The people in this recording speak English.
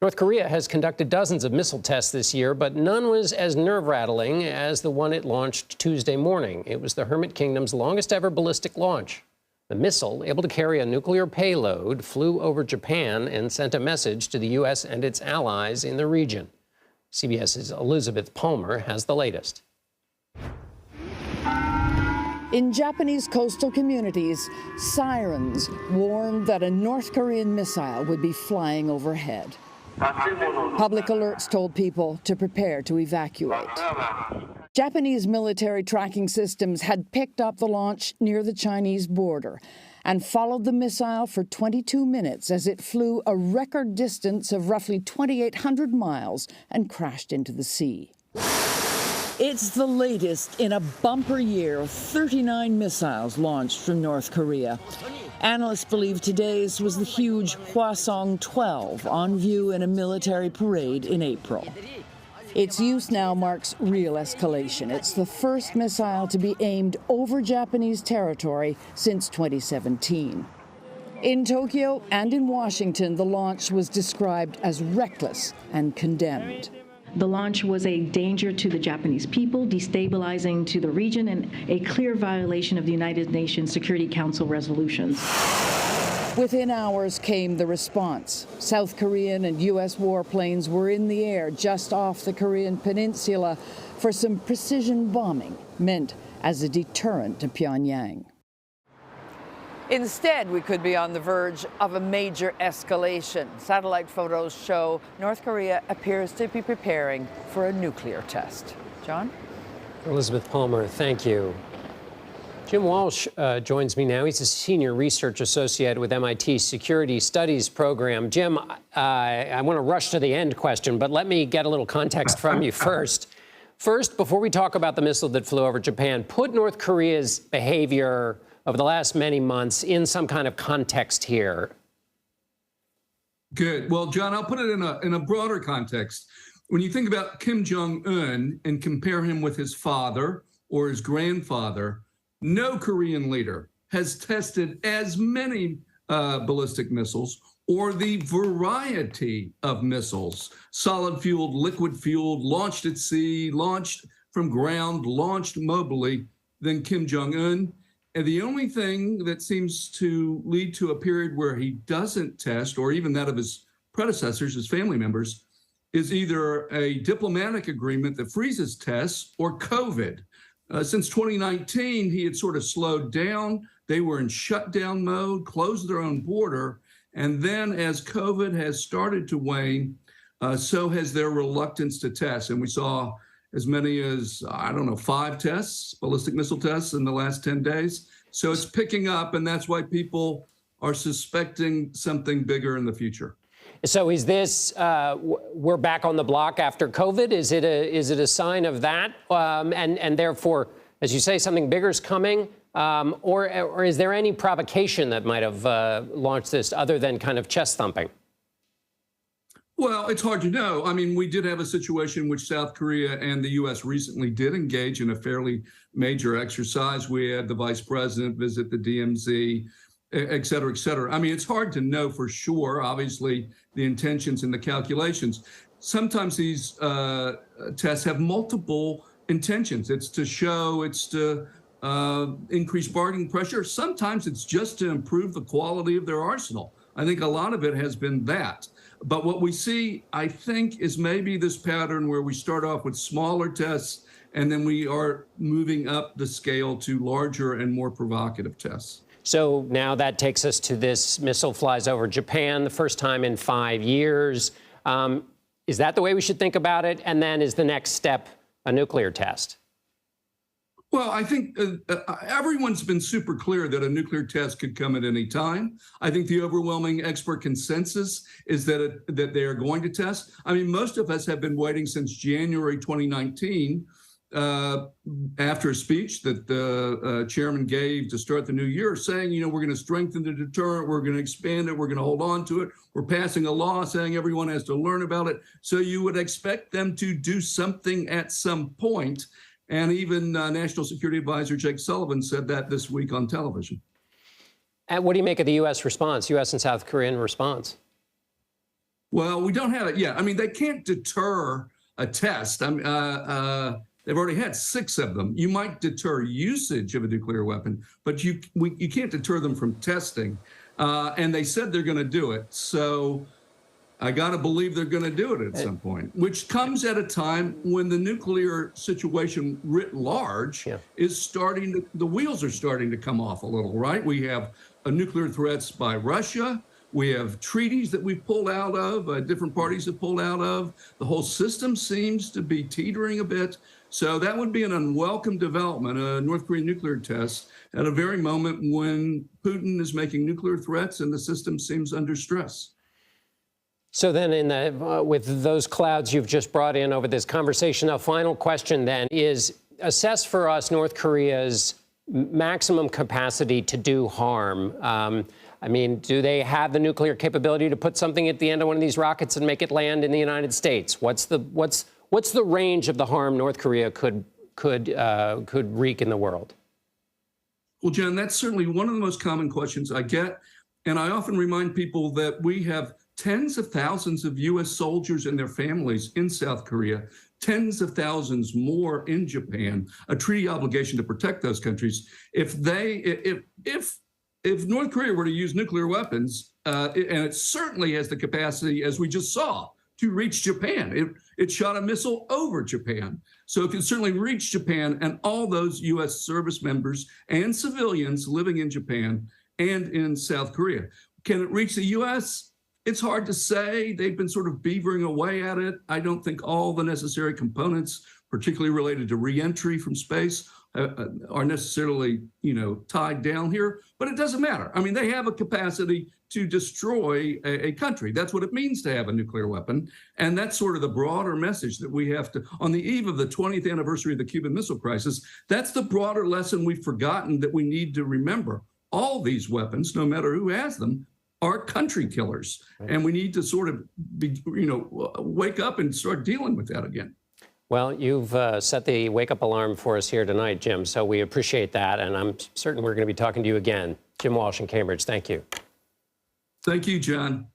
North Korea has conducted dozens of missile tests this year, but none was as nerve-rattling as the one it launched Tuesday morning. It was the Hermit Kingdom's longest ever ballistic launch. The missile, able to carry a nuclear payload, flew over Japan and sent a message to the U.S. and its allies in the region. CBS's Elizabeth Palmer has the latest. In Japanese coastal communities, sirens warned that a North Korean missile would be flying overhead. Public alerts told people to prepare to evacuate. Japanese military tracking systems had picked up the launch near the Chinese border and followed the missile for 22 minutes as it flew a record distance of roughly 2,800 miles and crashed into the sea. It's the latest in a bumper year of 39 missiles launched from North Korea. Analysts believe today's was the huge Hwasong-12 on view in a military parade in April. Its use now marks real escalation. It's the first missile to be aimed over Japanese territory since 2017. In Tokyo and in Washington, the launch was described as reckless and condemned. The launch was a danger to the Japanese people, destabilizing to the region, and a clear violation of the United Nations Security Council resolutions. Within hours came the response. South Korean and U.S. warplanes were in the air just off the Korean peninsula for some precision bombing, meant as a deterrent to Pyongyang. Instead, we could be on the verge of a major escalation. Satellite photos show North Korea appears to be preparing for a nuclear test. John? Elizabeth Palmer, thank you. Jim Walsh joins me now. He's a senior research associate with MIT's Security Studies program. Jim, I want to rush to the end question, but let me get a little context from you first. First, before we talk about the missile that flew over Japan, put North Korea's behavior over the last many months in some kind of context here. Good. Well, John, I'll put it in a broader context. When you think about Kim Jong-un and compare him with his father or his grandfather, no Korean leader has tested as many ballistic missiles or the variety of missiles, solid-fueled, liquid-fueled, launched at sea, launched from ground, launched mobily, than Kim Jong-un. And the only thing that seems to lead to a period where he doesn't test, or even that of his predecessors, his family members, is either a diplomatic agreement that freezes tests or COVID. Since 2019, he had sort of slowed down. They were in shutdown mode, closed their own border. And then as COVID has started to wane, so has their reluctance to test. And we saw as many as, 5 tests, ballistic missile tests in the last 10 days. So it's picking up, and that's why people are suspecting something bigger in the future. So is this, we're back on the block after COVID? Is it a sign of that? And therefore, as you say, something bigger is coming? Or is there any provocation that might have launched this other than kind of chest thumping? Well, it's hard to know. I mean, we did have a situation in which South Korea and the U.S. recently did engage in a fairly major exercise. We had the vice president visit the DMZ, et cetera, et cetera. I mean, it's hard to know for sure, obviously, the intentions and the calculations. Sometimes these tests have multiple intentions. It's to show, it's to increase bargaining pressure. Sometimes it's just to improve the quality of their arsenal. I think a lot of it has been that. But what we see, I think, is maybe this pattern where we start off with smaller tests and then we are moving up the scale to larger and more provocative tests. So now that takes us to this missile flies over Japan, the first time in 5 years. Is that the way we should think about it? And then is the next step a nuclear test? Well, I think everyone's been super clear that a nuclear test could come at any time. I think the overwhelming expert consensus is that they are going to test. I mean, most of us have been waiting since January 2019 after a speech that the chairman gave to start the new year saying, we're going to strengthen the deterrent, we're going to expand it, we're going to hold on to it. We're passing a law saying everyone has to learn about it. So you would expect them to do something at some point. And even National Security Advisor Jake Sullivan said that this week on television. And what do you make of the U.S. response, U.S. and South Korean response? Well, we don't have it yet. I mean, they can't deter a test. They've already had 6 of them. You might deter usage of a nuclear weapon, but you can't deter them from testing. And they said they're going to do it. So I got to believe they're going to do it at some point, which comes at a time when the nuclear situation writ large is the wheels are starting to come off a little, right? We have nuclear threats by Russia. We have treaties that we've pulled out of, different parties have pulled out of. The whole system seems to be teetering a bit. So that would be an unwelcome development, a North Korean nuclear test, at a very moment when Putin is making nuclear threats and the system seems under stress. So then with those clouds you've just brought in over this conversation, a final question then is, assess for us North Korea's maximum capacity to do harm. I mean, do they have the nuclear capability to put something at the end of one of these rockets and make it land in the United States? What's the range of the harm North Korea could wreak in the world? Well, John, that's certainly one of the most common questions I get. And I often remind people that we have tens of thousands of U.S. soldiers and their families in South Korea, tens of thousands more in Japan, a treaty obligation to protect those countries. If North Korea were to use nuclear weapons, and it certainly has the capacity, as we just saw, to reach Japan. It shot a missile over Japan. So it can certainly reach Japan and all those U.S. service members and civilians living in Japan and in South Korea. Can it reach the U.S.? It's hard to say. They've been sort of beavering away at it. I don't think all the necessary components, particularly related to reentry from space, are necessarily, tied down here, but it doesn't matter. I mean, they have a capacity to destroy a country. That's what it means to have a nuclear weapon. And that's sort of the broader message that we have to, on the eve of the 20th anniversary of the Cuban Missile Crisis, that's the broader lesson we've forgotten that we need to remember. All these weapons, no matter who has them, are country killers. Right. And we need to sort of wake up and start dealing with that again. Well, you've set the wake-up alarm for us here tonight, Jim, so we appreciate that, and I'm certain we're going to be talking to you again. Jim Walsh in Cambridge, thank you. Thank you, John.